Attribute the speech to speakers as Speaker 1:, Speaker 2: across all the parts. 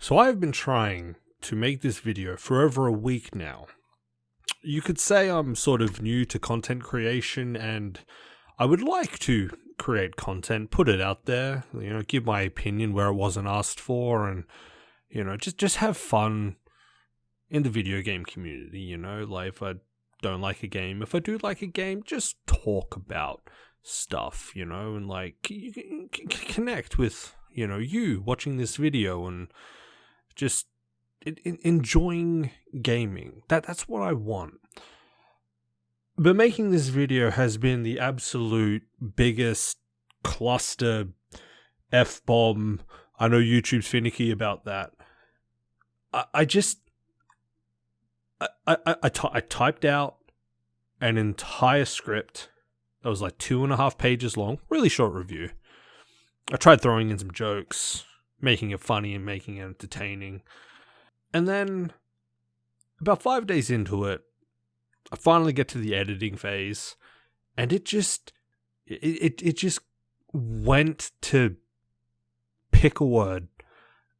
Speaker 1: So I've been trying to make this video for over a week now. You could say I'm sort of new to content creation and I would like to create content, put it out there, give my opinion where it wasn't asked for and, just have fun in the video game community, like if I don't like a game, if I do like a game, just talk about stuff, and like you can connect with, you watching this video and just enjoying gaming. That's what I want. But making this video has been the absolute biggest cluster F-bomb. I know YouTube's finicky about that. I typed out an entire script that was like 2.5 pages long, really short review. I tried throwing in some jokes, making it funny and making it entertaining. And then, about 5 days into it, I finally get to the editing phase, and it just went to pick a word.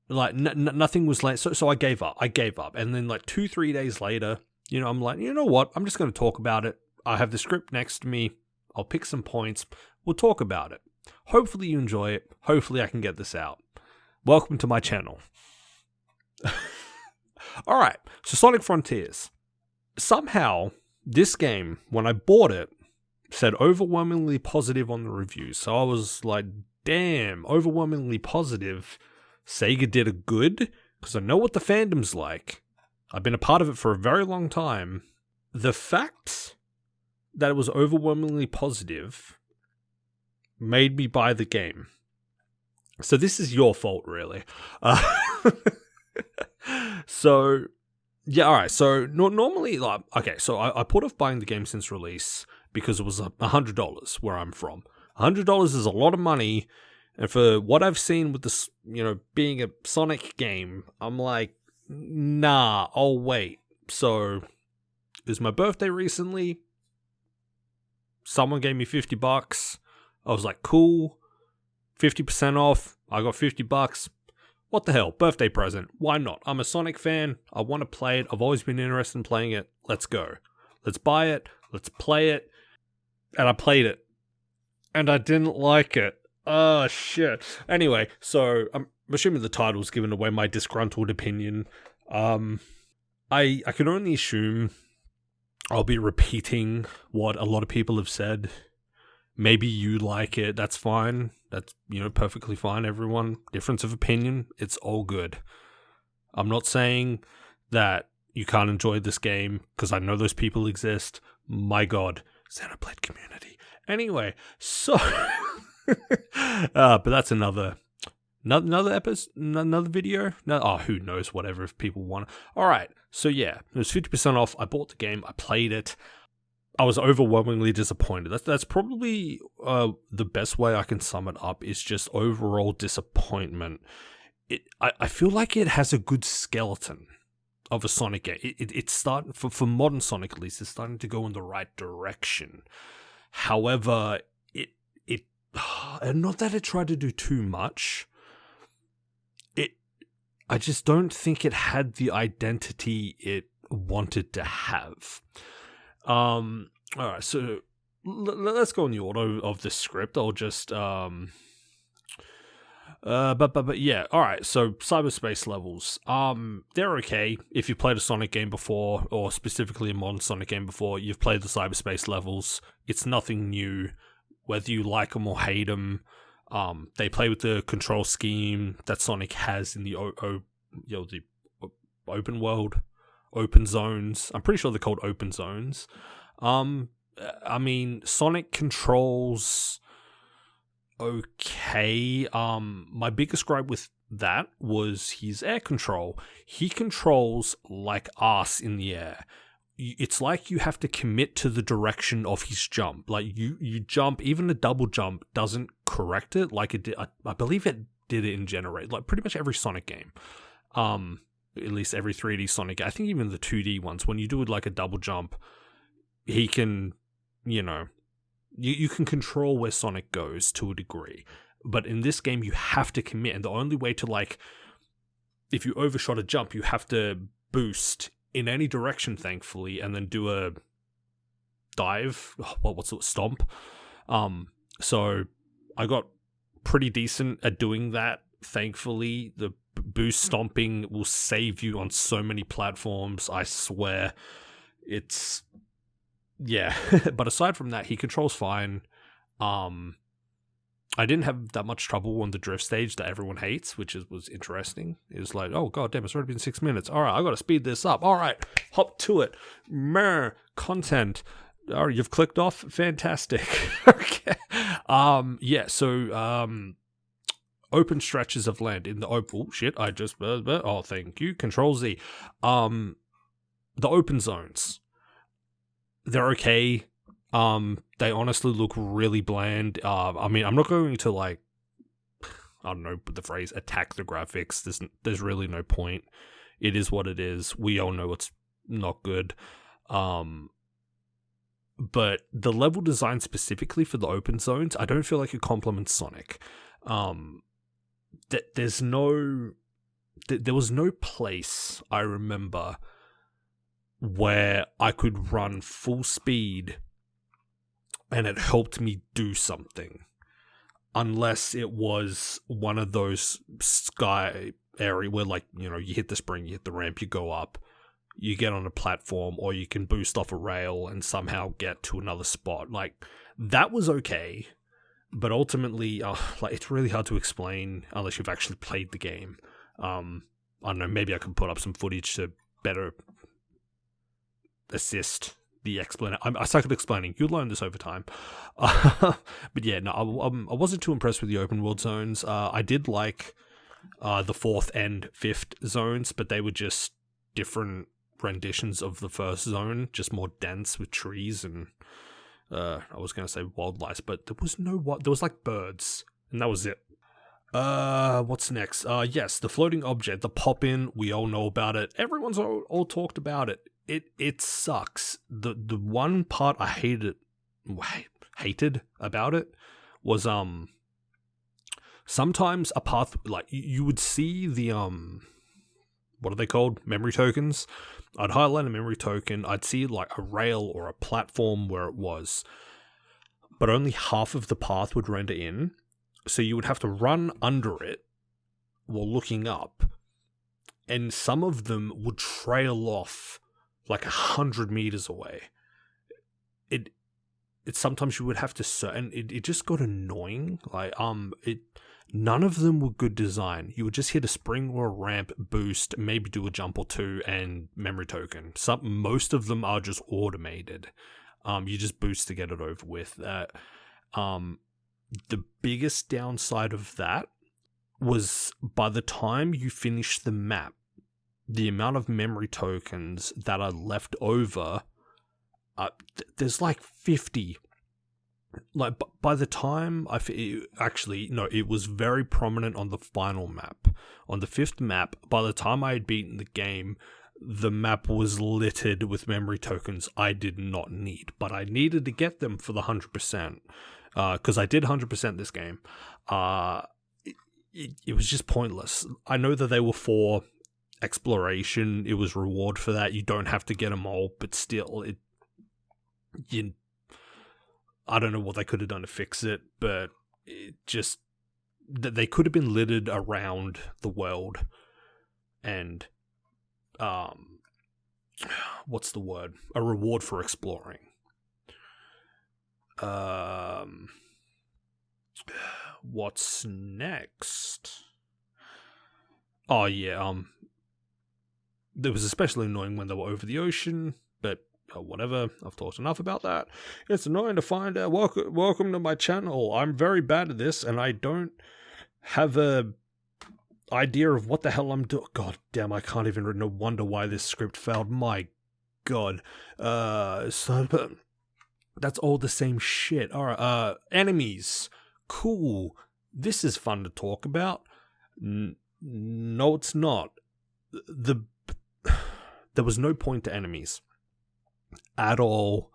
Speaker 1: Like, nothing was like, so I gave up. And then like 2-3 days later, I'm like, you know what? I'm just going to talk about it. I have the script next to me. I'll pick some points. We'll talk about it. Hopefully you enjoy it. Hopefully I can get this out. Welcome to my channel. Alright, so Sonic Frontiers. Somehow, this game, when I bought it, said overwhelmingly positive on the reviews. So I was like, damn, overwhelmingly positive. Sega did a good, because I know what the fandom's like. I've been a part of it for a very long time. The fact that it was overwhelmingly positive made me buy the game. So this is your fault, really. So, yeah, alright, so normally, like, okay, so I put off buying the game since release because it was $100 where I'm from. $100 is a lot of money, and for what I've seen with this, being a Sonic game, I'm like, nah, I'll wait. So, it was my birthday recently. Someone gave me $50. I was like, cool, 50% off, I got $50. What the hell, birthday present, why not? I'm a Sonic fan, I want to play it, I've always been interested in playing it, let's go. Let's buy it, let's play it, and I played it. And I didn't like it. Oh, shit. Anyway, so I'm assuming the title's given away my disgruntled opinion. I can only assume I'll be repeating what a lot of people have said. Maybe you like it, that's fine. That's, perfectly fine, everyone. Difference of opinion, it's all good. I'm not saying that you can't enjoy this game, because I know those people exist. My god, Xenoblade community. Anyway, so... but that's another episode, another video. Who knows, whatever, if people want. Alright, so yeah, it was 50% off. I bought the game, I played it. I was overwhelmingly disappointed. That's probably the best way I can sum it up, is just overall disappointment. I feel like it has a good skeleton of a Sonic game. It's starting, for modern Sonic at least, it's starting to go in the right direction. However, and not that it tried to do too much, I just don't think it had the identity it wanted to have. Alright, so let's go in the order of the script. I'll just, but yeah, alright, so cyberspace levels. They're okay. If you've played a Sonic game before, or specifically a modern Sonic game before, you've played the cyberspace levels. It's nothing new, whether you like them or hate them. They play with the control scheme that Sonic has in the the open world, open zones. I'm pretty sure they're called open zones. I mean, Sonic controls okay. My biggest gripe with that was his air control. He controls like arse in the air. It's like you have to commit to the direction of his jump. Like you jump, even a double jump doesn't correct it like it did. I believe it did it in Generate, like pretty much every Sonic game. At least every 3D Sonic. I think even the 2D ones, when you do it like a double jump, he can, you can control where Sonic goes to a degree. But in this game, you have to commit, and the only way to like if you overshot a jump, you have to boost in any direction, thankfully, and then do a dive. What's it? Stomp. So I got pretty decent at doing that. Thankfully, the boost stomping will save you on so many platforms. I swear, it's yeah. But aside from that, he controls fine. I didn't have that much trouble on the drift stage that everyone hates, which was interesting. It was like, oh god damn, it's already been 6 minutes. All right, I got to speed this up. All right, hop to it. Content. All right, you've clicked off. Fantastic. Okay. Yeah. So open stretches of land in the open. Shit. I just. Oh, thank you. Control Z. The open zones. They're okay. They honestly look really bland. I mean, I'm not going to I don't know the phrase, attack the graphics. There's really no point. It is what it is. We all know it's not good. But the level design specifically for the open zones, I don't feel like it complements Sonic. There was no place I remember where I could run full speed and it helped me do something, unless it was one of those sky area where you hit the spring, you hit the ramp, you go up, you get on a platform, or you can boost off a rail and somehow get to another spot. That was okay, but ultimately, it's really hard to explain unless you've actually played the game. I don't know, maybe I could put up some footage to better assist the explanation. I suck at explaining. You'll learn this over time. But yeah, no, I wasn't too impressed with the open world zones. I did like the 4th and 5th zones, but they were just different renditions of the first zone, just more dense with trees and I was going to say wildlife, but there was there was birds, and that was it. What's next? Yes, the floating object, the pop-in, we all know about it. Everyone's all talked about it. It sucks. The one part I hated about it was sometimes a path, you would see the what are they called? Memory tokens. I'd highlight a memory token. I'd see a rail or a platform where it was, but only half of the path would render in. So you would have to run under it while looking up, and some of them would trail off 100 meters away. It sometimes you would have to and it just got annoying. None of them were good design. You would just hit a spring or a ramp, boost, maybe do a jump or two, and memory token. Most of them are just automated. You just boost to get it over with. The biggest downside of that was by the time you finish the map, the amount of memory tokens that are left over, there's 50. By the time it was very prominent on the final map. On the 5th map, by the time I had beaten the game, the map was littered with memory tokens I did not need, but I needed to get them for the 100%. Because I did 100% this game. It was just pointless. I know that they were for exploration. It was reward for that. You don't have to get them all, but still, I don't know what they could have done to fix it, but they could have been littered around the world, and what's the word? A reward for exploring. What's next? Oh yeah, it was especially annoying when they were over the ocean, but whatever, I've talked enough about that. It's annoying to find out. Welcome to my channel. I'm very bad at this, and I don't have a idea of what the hell I'm doing. God damn, I can't even. No wonder why this script failed. My God. So that's all the same shit. All right. Enemies. Cool. This is fun to talk about. No, it's not. There was no point to enemies at all.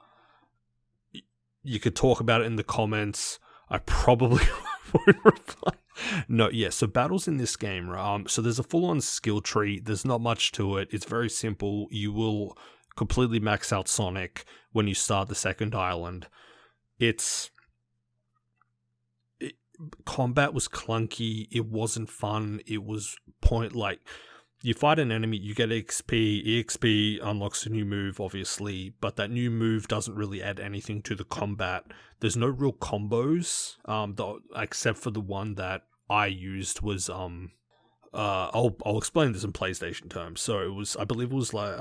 Speaker 1: You could talk about it in the comments. I probably won't reply No, yeah, so battles in this game, so there's a full-on skill tree. There's not much to it. It's very simple. You will completely max out Sonic when you start the second island. Combat was clunky. It wasn't fun. It was you fight an enemy, you get XP. EXP unlocks a new move, obviously, but that new move doesn't really add anything to the combat. There's no real combos, except for the one that I used was I'll explain this in PlayStation terms. So I believe it was like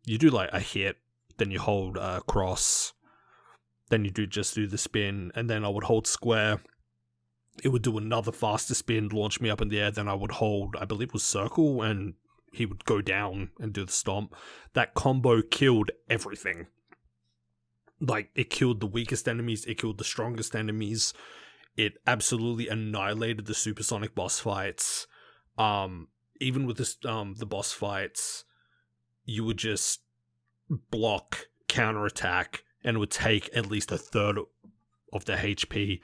Speaker 1: you do like a hit, then you hold cross, then you do the spin, and then I would hold square. It would do another faster spin, launch me up in the air, then I would hold, I believe it was circle, and he would go down and do the stomp. That combo killed everything. Like, it killed the weakest enemies, it killed the strongest enemies, it absolutely annihilated the supersonic boss fights. Even with the boss fights, you would just block, counterattack, and it would take at least a third of the HP.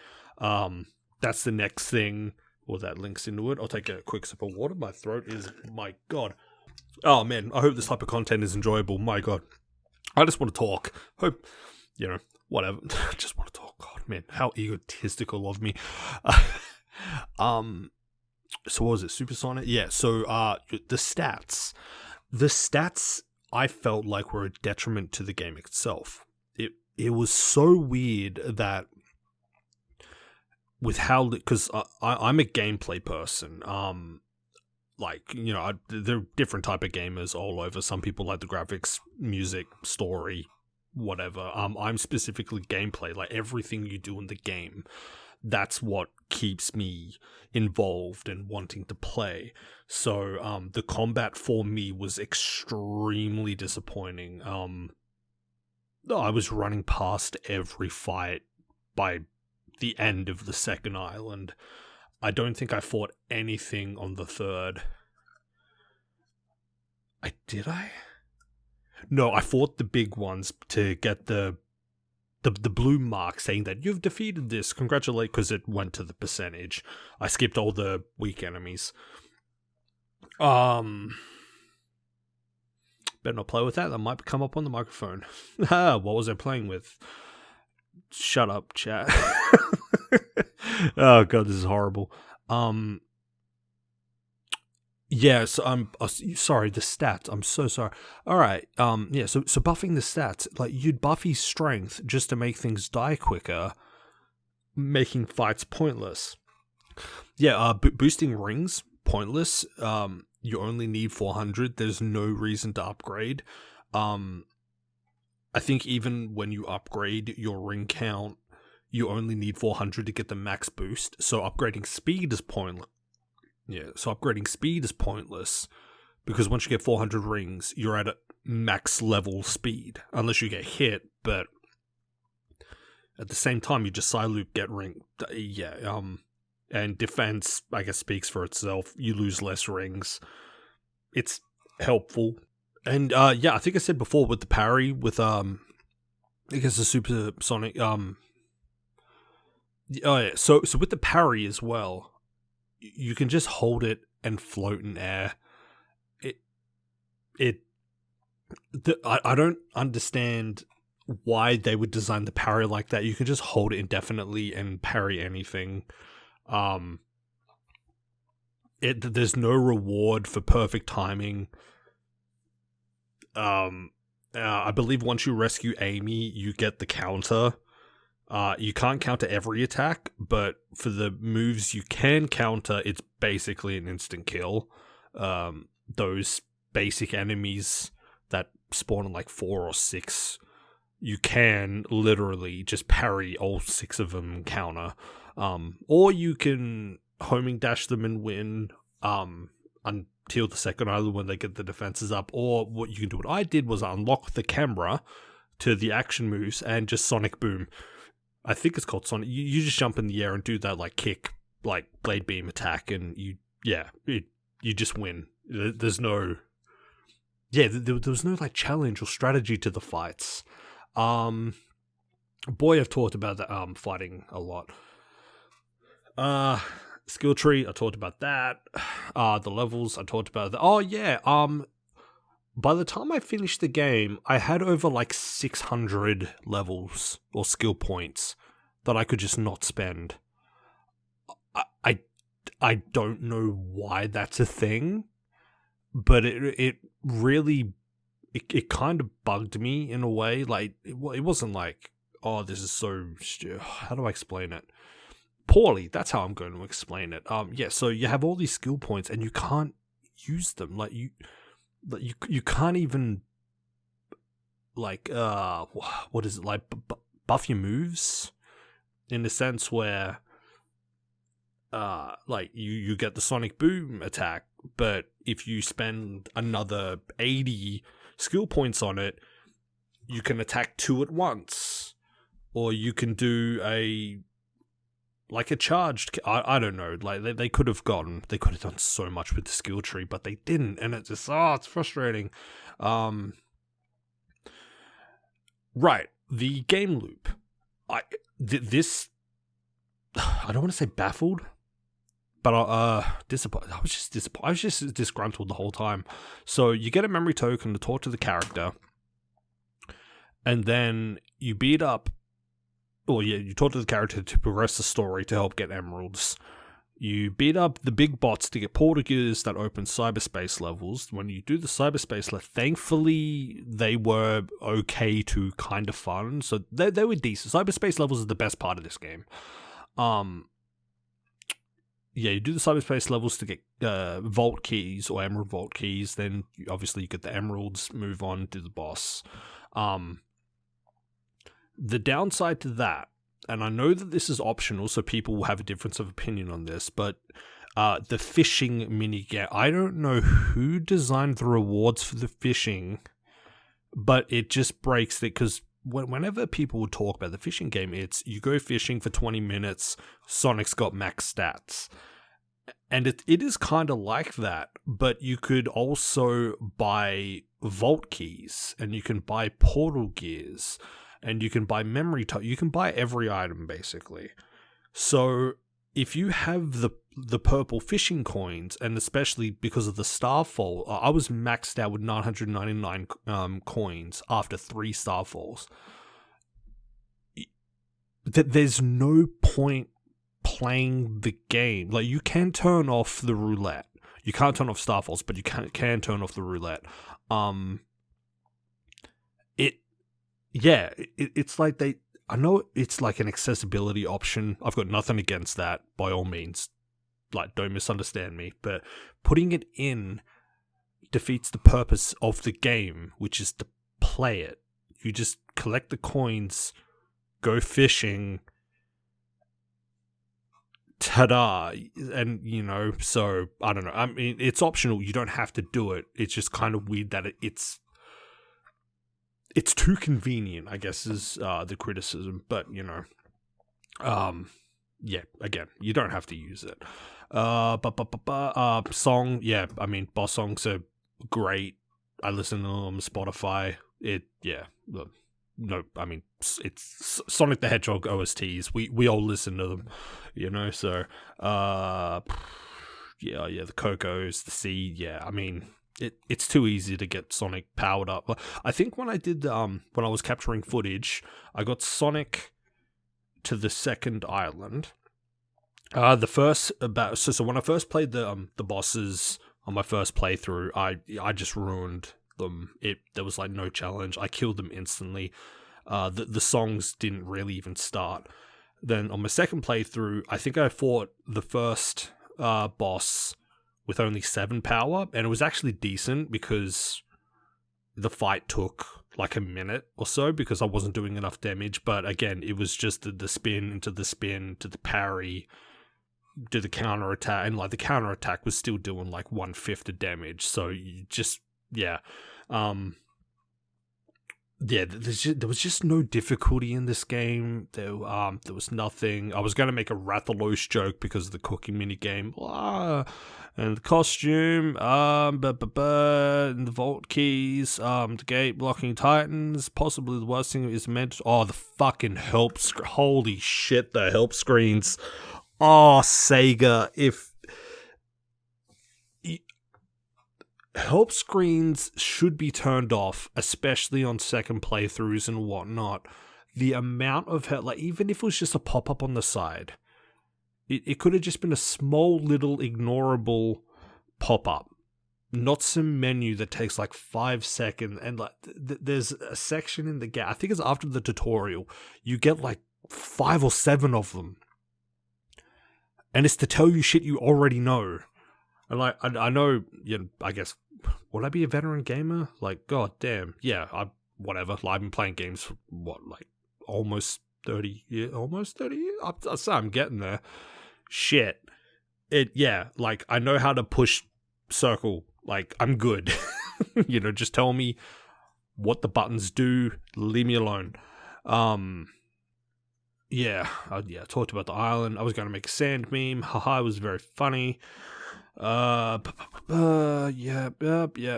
Speaker 1: That's the next thing, or that links into it. I'll take a quick sip of water. My throat is, my God. Oh man, I hope this type of content is enjoyable. My God. I just want to talk. Hope, whatever. I just want to talk. God, man, how egotistical of me. So what was it? Supersonic? Yeah, so the stats. The stats, I felt like, were a detriment to the game itself. It was so weird that with how, because I'm a gameplay person, there are different type of gamers all over. Some people like the graphics, music, story, whatever. I'm specifically gameplay, like everything you do in the game. That's what keeps me involved and wanting to play. So the combat for me was extremely disappointing. I was running past every fight by the end of the second island. I don't think I fought anything on the third. Did I? No, I fought the big ones to get the blue mark saying that you've defeated this. Congratulate, because it went to the percentage. I skipped all the weak enemies. Better not play with that. That might come up on the microphone. What was I playing with? Shut up, chat. Oh god, this is horrible. Yeah, so I'm sorry, the stats. I'm so sorry. All right. Yeah, so buffing the stats, like you'd buff his strength just to make things die quicker, making fights pointless. Yeah, boosting rings pointless. You only need 400. There's no reason to upgrade. I think even when you upgrade your ring count, you only need 400 to get the max boost. So upgrading speed is pointless. Yeah, so upgrading speed is pointless because once you get 400 rings, you're at a max level speed, unless you get hit. But at the same time, you just side loop, get ring. Yeah, and defense, I guess, speaks for itself. You lose less rings. It's helpful. And yeah, I think I said before with the parry, with I guess the supersonic. Oh yeah, so with the parry as well, you can just hold it and float in air. I don't understand why they would design the parry like that. You can just hold it indefinitely and parry anything. There's no reward for perfect timing. I believe once you rescue Amy, you get the counter. You can't counter every attack, but for the moves you can counter, it's basically an instant kill. Those basic enemies that spawn in like 4 or 6, you can literally just parry all 6 of them and counter. Or you can homing dash them and win until the second island when they get the defenses up. Or what you can do, what I did was unlock the camera to the action moves and just Sonic Boom. I think it's called Sonic. You just jump in the air and do that like kick, like blade beam attack, and you just win. There's no, there was no like challenge or strategy to the fights. Boy, I've talked about that fighting a lot. skill tree, I talked about that. The levels, I talked about that. Oh yeah, by the time I finished the game, I had over like 600 levels or skill points that I could just not spend. I don't know why that's a thing, but it really it kind of bugged me in a way. Like it wasn't like, oh, this is so how do I explain it? Poorly. That's how I'm going to explain it. Yeah. So you have all these skill points and you can't use them. Like you can't even like what is it like buff your moves in the sense where like you get the sonic boom attack, but if you spend another 80 skill points on it, you can attack 2 at once, or you can do a charged. I don't know. Like they could have done so much with the skill tree, but they didn't, and it's just it's frustrating. Right, the game loop. I don't want to say baffled, but disappointed. I was just disappointed. I was just disgruntled the whole time. So you get a memory token to talk to the character, and then you beat up. Well, yeah, you talk to the character to progress the story to help get emeralds. You beat up the big bots to get portal gears that open cyberspace levels. When you do the cyberspace level, thankfully they were okay to kind of fun. So they were decent. Cyberspace levels are the best part of this game. Yeah, you do the cyberspace levels to get vault keys or emerald vault keys. Then obviously you get the emeralds, move on to the boss. The downside to that, and I know that this is optional, so people will have a difference of opinion on this, but the fishing minigame, I don't know who designed the rewards for the fishing, but it just breaks it, because whenever people would talk about the fishing game, it's you go fishing for 20 minutes, Sonic's got max stats. And it is kind of like that, but you could also buy vault keys, and you can buy portal gears, and you can buy memory you can buy every item basically. So if you have the purple fishing coins, and especially because of the starfall, I was maxed out with 999 coins after 3 starfalls. There's no point playing the game. Like, you can turn off the roulette. You can't turn off starfalls, but you can turn off the roulette. It's like I know it's like an accessibility option. I've got nothing against that, by all means. Like, don't misunderstand me. But putting it in defeats the purpose of the game, which is to play it. You just collect the coins, go fishing, ta-da. And, so, I don't know. I mean, it's optional. You don't have to do it. It's just kind of weird that it's too convenient, I guess, is the criticism. But, yeah, again, you don't have to use it. Song, yeah, I mean, boss songs are great. I listen to them on Spotify. No, I mean, it's Sonic the Hedgehog OSTs. We all listen to them, so, the Cocos, the Seed, yeah, I mean, it's too easy to get Sonic powered up. I think when I did when I was capturing footage, I got Sonic to the second island. The first so when I first played the bosses on my first playthrough, I just ruined them. There was like no challenge. I killed them instantly. The songs didn't really even start. Then on my second playthrough, I think I fought the first boss with only 7 power, and it was actually decent because the fight took like a minute or so because I wasn't doing enough damage. But again, it was just the spin to the parry, to the counter attack, and like the counter attack was still doing like 1/5 of damage. So you just there was just no difficulty in this game. There was nothing. I was going to make a Rathalos joke because of the cooking minigame. And the costume, and the vault keys, the gate blocking titans, possibly the worst thing is meant. The fucking help holy shit, the help screens. Oh, Sega, if help screens should be turned off, especially on second playthroughs and whatnot. The amount of help, like even if it was just a pop-up on the side, it could have just been a small little ignorable pop-up, not some menu that takes like 5 seconds. And like there's a section in the game, I think it's after the tutorial, you get like 5 or 7 of them, and it's to tell you shit you already know. And like I know, you know, I guess, would I be a veteran gamer? Like, god damn, yeah, whatever. Like, I've been playing games for what, like almost 30 years. I'd say I'm getting there. Shit, yeah, like I know how to push circle. Like, I'm good. You know, just tell me what the buttons do. Leave me alone. Yeah, I talked about the island. I was going to make a sand meme. Haha, it was very funny. Yep.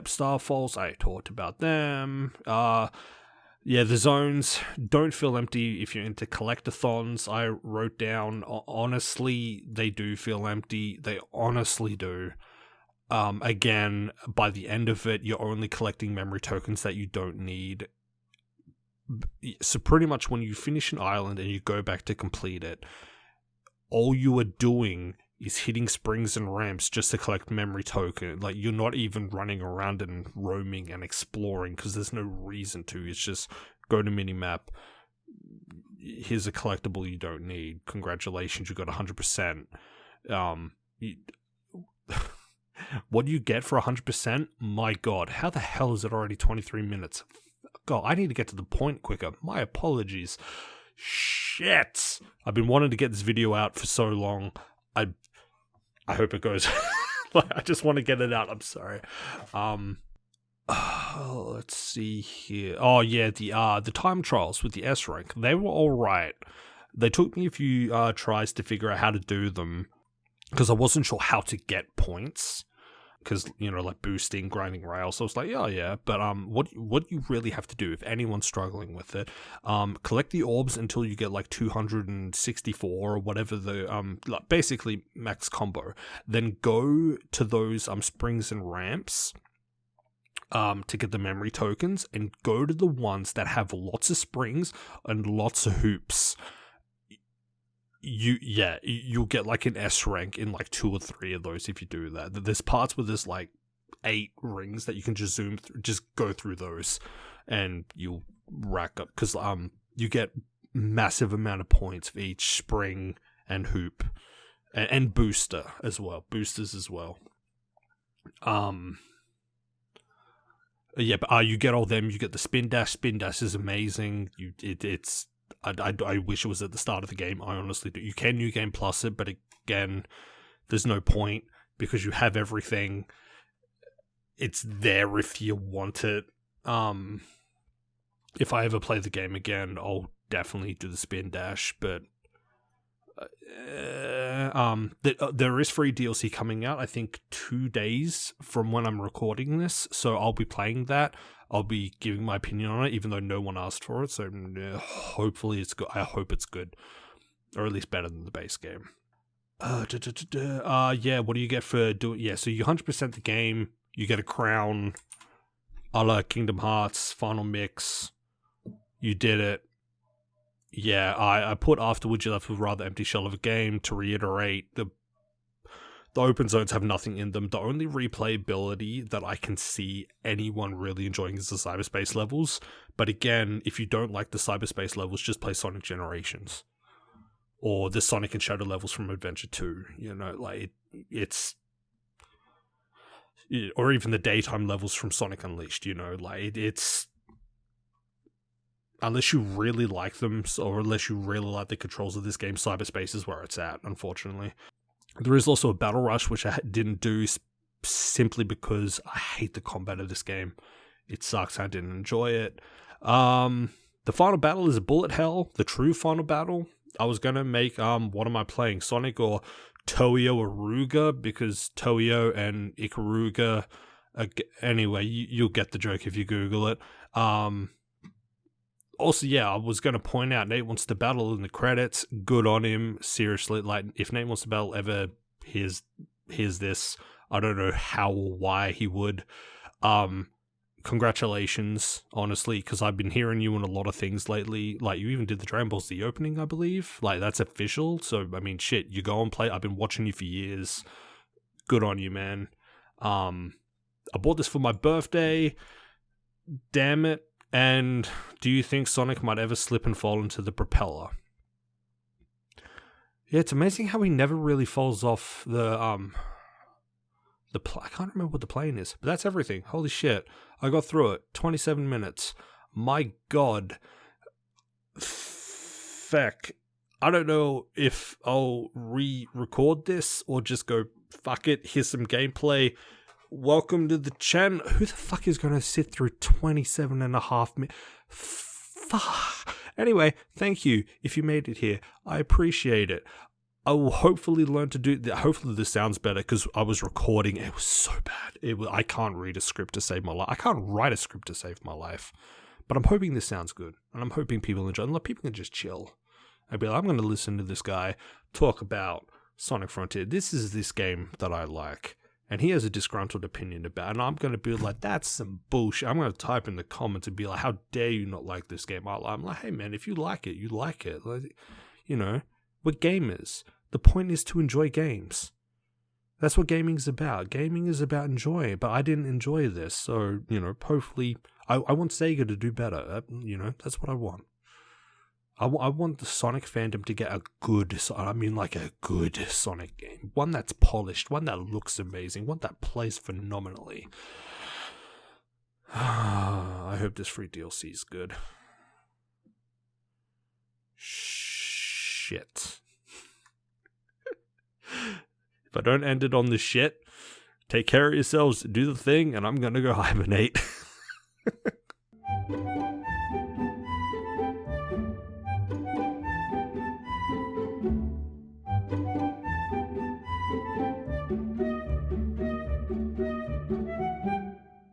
Speaker 1: Starfalls, I talked about them. Yeah, the zones don't feel empty if you're into collectathons. I wrote down, honestly, they do feel empty. They honestly do. Again, by the end of it, you're only collecting memory tokens that you don't need. So pretty much when you finish an island and you go back to complete it, all you are doing is hitting springs and ramps just to collect memory token. Like, you're not even running around and roaming and exploring because there's no reason to. It's just go to minimap. Here's a collectible you don't need. Congratulations, you got 100%. What do you get for 100%? My god, how the hell is it already 23 minutes? God, I need to get to the point quicker. My apologies. Shit! I've been wanting to get this video out for so long. I hope it goes. Like, I just want to get it out. I'm sorry. Let's see here. Oh yeah, the time trials with the S rank, they were all right. They took me a few tries to figure out how to do them because I wasn't sure how to get points. Because, you know, like boosting, grinding rails. So I was like, yeah. But what you really have to do, if anyone's struggling with it, collect the orbs until you get like 264 or whatever the like basically max combo. Then go to those springs and ramps to get the memory tokens, and go to the ones that have lots of springs and lots of hoops. You'll get like an S rank in like 2 or 3 of those if you do that. There's parts where there's like 8 rings that you can just zoom through, just go through those, and you'll rack up because you get massive amount of points for each spring and hoop and booster as well. Boosters as well. Yeah, but you get all them. You get the spin dash. Spin dash is amazing. It's. I wish it was at the start of the game. I honestly do. You can New Game Plus it, but again, there's no point because you have everything. It's there if you want it. If I ever play the game again, I'll definitely do the spin dash. But there is free DLC coming out. I think 2 days from when I'm recording this, so I'll be playing that. I'll be giving my opinion on it, even though no one asked for it. So hopefully it's good. I hope it's good, or at least better than the base game. Yeah. What do you get for doing? Yeah, so you 100% the game. You get a crown, a la Kingdom Hearts Final Mix. You did it. Yeah, I put afterwards you're left with a rather empty shell of a game. To reiterate, the open zones have nothing in them. The only replayability that I can see anyone really enjoying is the cyberspace levels. But again, if you don't like the cyberspace levels, just play Sonic Generations. Or the Sonic and Shadow levels from Adventure 2. You know, like, it's... Or even the daytime levels from Sonic Unleashed, you know, like, it's... Unless you really like them, or unless you really like the controls of this game, cyberspace is where it's at, unfortunately. There is also a battle rush, which I didn't do simply because I hate the combat of this game. It sucks. I didn't enjoy it. The final battle is a bullet hell, the true final battle. I was going to make, what am I playing? Sonic or Toyo Aruga, because Toyo and Ikaruga, anyway, you'll get the joke if you Google it. Also, yeah, I was going to point out Nate Wants to Battle in the credits. Good on him. Seriously, like, if Nate Wants to Battle ever hears this, I don't know how or why he would. Congratulations, honestly, because I've been hearing you in a lot of things lately. Like, you even did the Dragon Ball Z opening, I believe. Like, that's official. So, I mean, shit, you go and play. I've been watching you for years. Good on you, man. I bought this for my birthday. Damn it. And do you think Sonic might ever slip and fall into the propeller? Yeah, it's amazing how he never really falls off I can't remember what the plane is, but that's everything. Holy shit. I got through it. 27 minutes. My god. Feck. I don't know if I'll re-record this or just go, fuck it, here's some gameplay. Welcome to the channel. Who the fuck is going to sit through 27 and a half minutes? Fuck. Anyway, thank you if you made it here. I appreciate it. I will hopefully learn to do. Hopefully this sounds better because I was recording. It was so bad. I can't read a script to save my life. I can't write a script to save my life. But I'm hoping this sounds good, and I'm hoping people enjoy. And people can just chill. I'd be like, I'm going to listen to this guy talk about Sonic Frontier. This is this game that I like. And he has a disgruntled opinion about it. And I'm going to be like, that's some bullshit. I'm going to type in the comments and be like, how dare you not like this game? I'm like, hey, man, if you like it, you like it. Like, you know, we're gamers. The point is to enjoy games. That's what gaming is about. Gaming is about enjoying. But I didn't enjoy this. So, you know, hopefully, I want Sega to do better. You know, that's what I want. I want the Sonic fandom to get a good Sonic game. One that's polished, one that looks amazing, one that plays phenomenally. I hope this free DLC is good. Shit. If I don't end it on this shit, take care of yourselves, do the thing, and I'm gonna go hibernate.